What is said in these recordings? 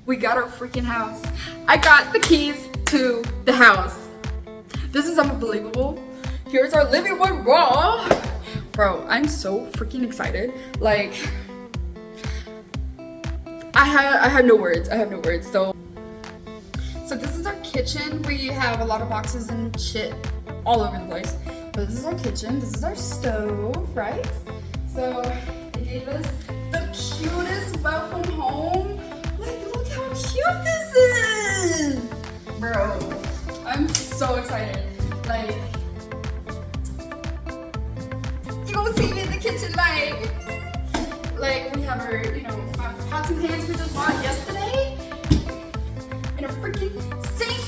We got our freaking house. I got the keys to the house. This is unbelievable. Here's our living room raw. Bro, I'm so freaking excited. Like, I have no words. I have no words. So this is our kitchen. We have a lot of boxes and shit all over the place. But this is our kitchen. This is our stove, right? So they gave us the cutest welcome home. Like, look how cute this is, bro. I'm so excited. Like, you gonna see me in the kitchen, like we have our, you know, pots and pans we just bought yesterday, and a freaking sink.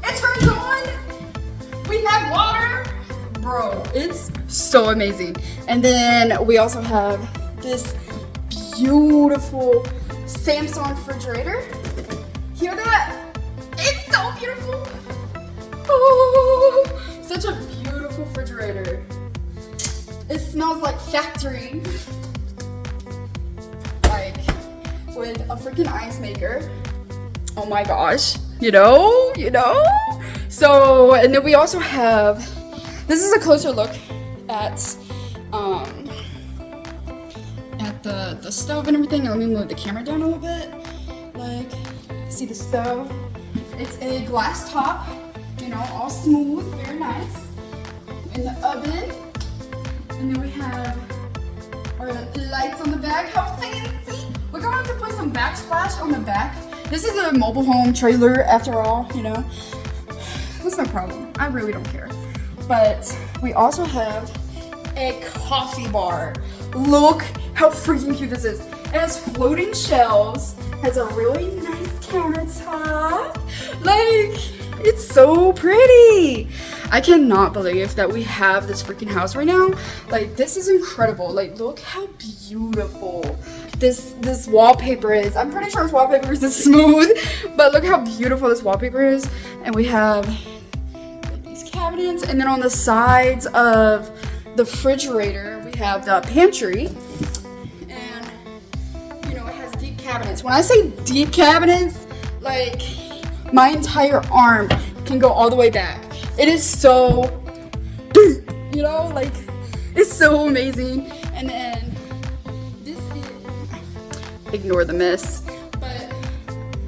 It turns on. We have water, bro. It's so amazing. And then we also have this beautiful Samsung refrigerator. Hear that? It's so beautiful. Oh, such a beautiful refrigerator. It smells like factory. Like, with a freaking ice maker. Oh my gosh. You know? So, and then we also have, this is a closer look at the stove and everything. Let me move the camera down a little bit. Like, see the stove? It's a glass top, you know, all smooth, very nice. In the oven. And then we have our lights on the back. How fancy! We're going to put some backsplash on the back. This is a mobile home trailer after all, you know. That's no problem. I really don't care. But we also have a coffee bar. Look how freaking cute this is. It has floating shelves, has a really nice countertop. Like, it's so pretty. I cannot believe that we have this freaking house right now. Like, this is incredible. Like, look how beautiful this wallpaper is. I'm pretty sure this wallpaper is this smooth, but look how beautiful this wallpaper is. And we have like these cabinets, and then on the sides of the refrigerator, we have the pantry. And, you know, it has deep cabinets. When I say deep cabinets, like, my entire arm can go all the way back. It is so, you know, like, it's so amazing. And then this is, ignore the mess, but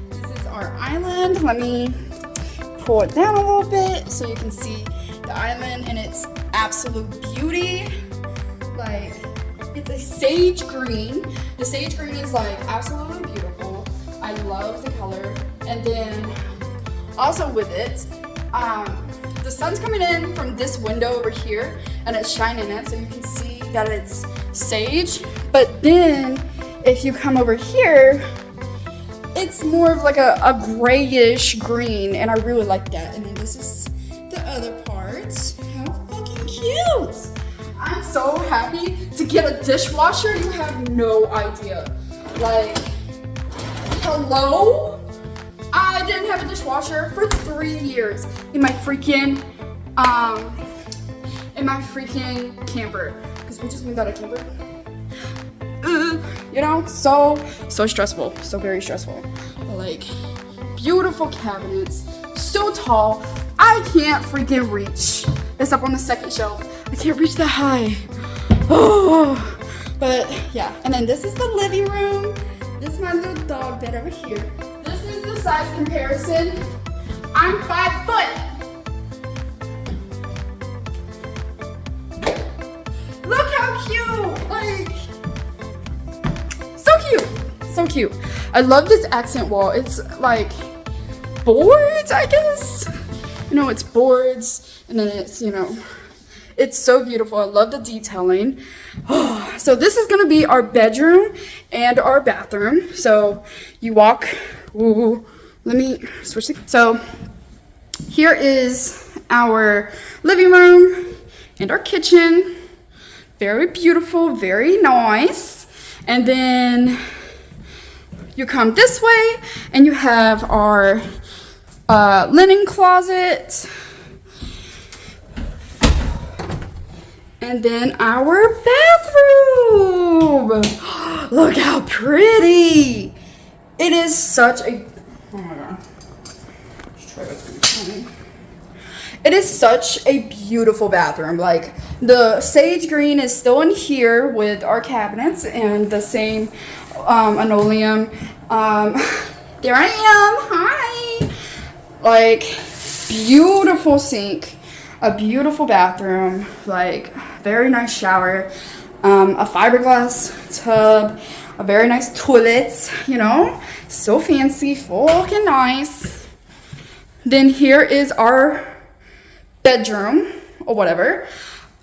this is our island. Let me pull it down a little bit so you can see the island in its absolute beauty. Like, it's a sage green. The sage green is like absolutely beautiful. I love the color. And then also with it, the sun's coming in from this window over here and it's shining in, so you can see that it's sage. But then if you come over here, it's more of like a grayish green, and I really like that. And then this is the other part. How fucking cute! I'm so happy to get a dishwasher. You have no idea. Like, hello? I didn't have a dishwasher for 3 years in my freaking camper, because we just moved out of camper. You know, so stressful, so very stressful. Like, beautiful cabinets, so tall. I can't freaking reach. It's up on the second shelf. I can't reach that high. Oh, but yeah. And then this is the living room. This is my little dog bed over here. This is the size comparison. I'm 5 foot. Look how cute! Like, so cute. I love this accent wall. It's like boards, I guess. You know, it's boards, and then it's, you know, it's so beautiful. I love the detailing. Oh, so this is gonna be our bedroom and our bathroom. So you walk. Ooh, let me switch. So here is our living room and our kitchen. Very beautiful, very nice. And then you come this way and you have our linen closet. And then our bathroom. Look how pretty. It is such a, oh my god. Let's try what's gonna be funny. It is such a beautiful bathroom. Like, the sage green is still in here with our cabinets and the same linoleum. There I am. Hi. Like, beautiful sink, a beautiful bathroom, like very nice shower, a fiberglass tub, a very nice toilet, you know, so fancy, fucking nice. Then here is our bedroom or whatever.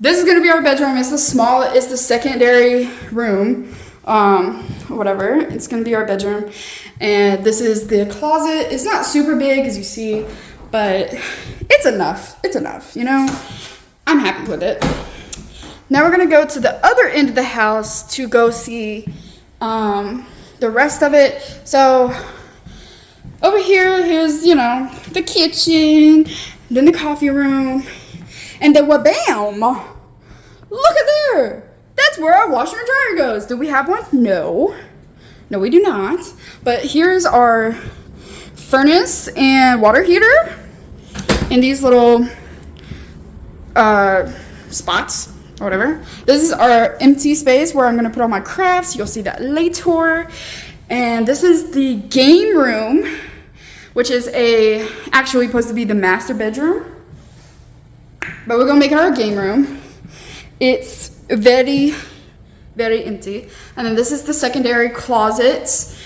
This is gonna be our bedroom. It's the secondary room, whatever. It's gonna be our bedroom. And this is the closet. It's not super big, as you see, but it's enough. It's enough, you know? I'm happy with it. Now we're gonna go to the other end of the house to go see the rest of it. So over here's, you know, the kitchen, then the coffee room, and then wabam! Look at there! That's where our washer and dryer goes. Do we have one? No. No, we do not. But here's our furnace and water heater in these little spots or whatever. This is our empty space where I'm going to put all my crafts. You'll see that later. And this is the game room, which is actually supposed to be the master bedroom. But we're going to make it our game room. It's very, very empty. And then this is the secondary closet.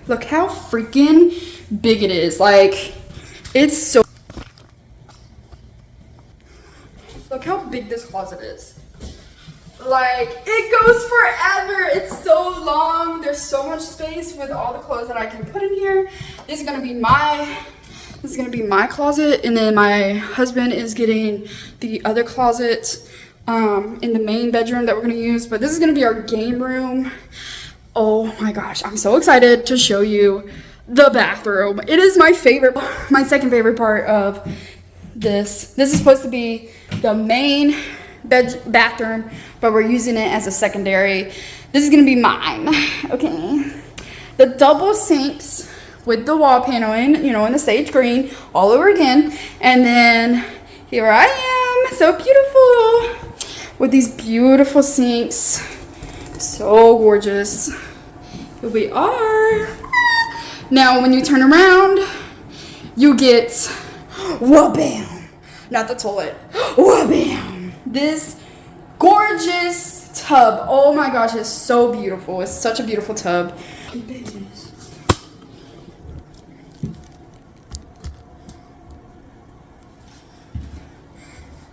Look how freaking big it is. Like, it's so... Look how big this closet is. Like, it goes forever. It's so long. There's so much space with all the clothes that I can put in here. This is gonna be my closet, and then my husband is getting the other closet in the main bedroom that we're gonna use. But this is gonna be our game room. Oh my gosh, I'm so excited to show you the bathroom. It is my second favorite part of this. This is supposed to be the main bathroom, but we're using it as a secondary. This is gonna be mine, okay? The double sinks with the wall paneling, you know, in the sage green all over again. And then here I am, so beautiful, with these beautiful sinks. So gorgeous. Here we are. Now, when you turn around, you get wha-bam. Not the toilet. Wha-bam. This gorgeous tub. Oh my gosh, it's so beautiful. It's such a beautiful tub.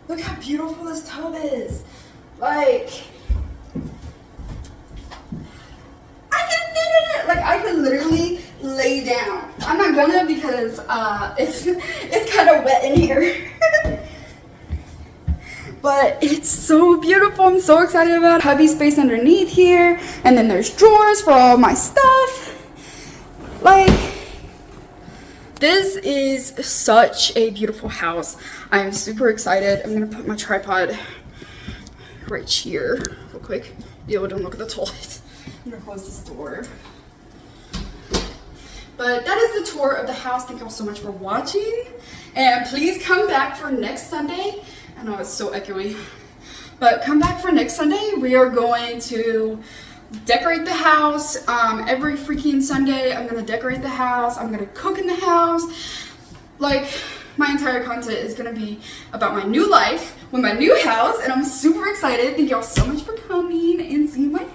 Look how beautiful this tub is. Like, I can fit in it. Like, I could literally lay down. I'm not gonna because it's kind of wet in here. But it's so beautiful. I'm so excited about it. Hubby space underneath here, and then there's drawers for all my stuff. Like, this is such a beautiful house. I'm super excited. I'm gonna put my tripod right here real quick. Yo, don't look at the toilet. I'm gonna close this door. But that is the tour of the house. Thank you all so much for watching. And please come back for next Sunday. I know it's so echoey. But come back for next Sunday. We are going to decorate the house. Every freaking Sunday, I'm going to decorate the house. I'm going to cook in the house. Like, my entire content is going to be about my new life with my new house. And I'm super excited. Thank you all so much for coming and seeing my